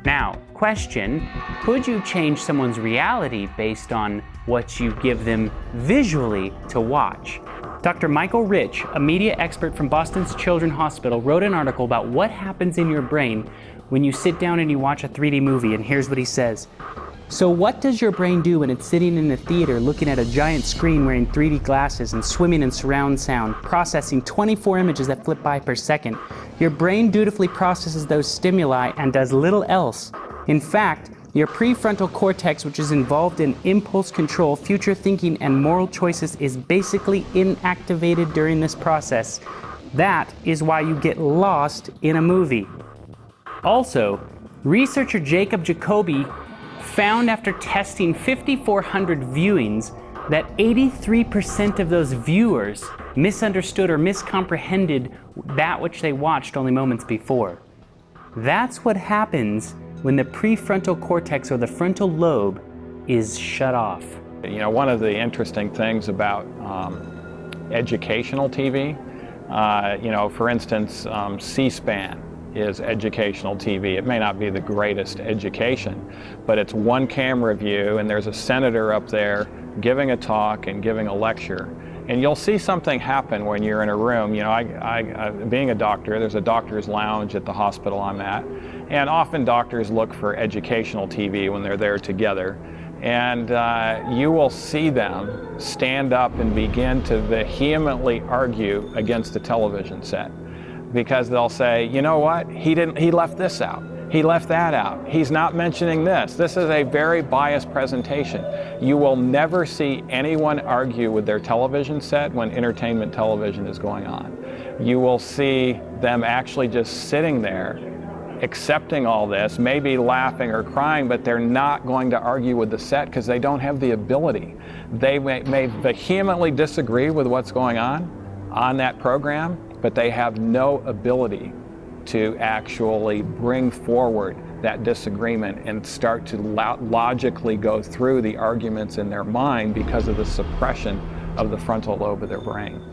Now, question, could you change someone's reality based on what you give them visually to watch? Dr. Michael Rich, a media expert from Boston's Children's Hospital, wrote an article about what happens in your brain when you sit down and you watch a 3D movie, and here's what he says. So what does your brain do when it's sitting in a theater looking at a giant screen wearing 3D glasses and swimming in surround sound, processing 24 images that flip by per second? Your brain dutifully processes those stimuli and does little else. In fact, your prefrontal cortex, which is involved in impulse control, future thinking, and moral choices, is basically inactivated during this process. That is why you get lost in a movie. Also, researcher Jacob Jacoby found after testing 5,400 viewings that 83% of those viewers misunderstood or miscomprehended that which they watched only moments before. That's what happens when the prefrontal cortex or the frontal lobe is shut off. You know, one of the interesting things about educational TV, for instance, C-SPAN is educational TV. It may not be the greatest education, but it's one camera view and there's a senator up there giving a talk and giving a lecture. And you'll see something happen when you're in a room. You know, being a doctor, there's a doctor's lounge at the hospital I'm at, and often doctors look for educational TV when they're there together. And you will see them stand up and begin to vehemently argue against the television set. Because they'll say, you know what, he left this out. He left that out. He's not mentioning this. This is a very biased presentation. You will never see anyone argue with their television set when entertainment television is going on. You will see them actually just sitting there, accepting all this, maybe laughing or crying, but they're not going to argue with the set because they don't have the ability. They may vehemently disagree with what's going on that program, but they have no ability to actually bring forward that disagreement and start to logically go through the arguments in their mind because of the suppression of the frontal lobe of their brain.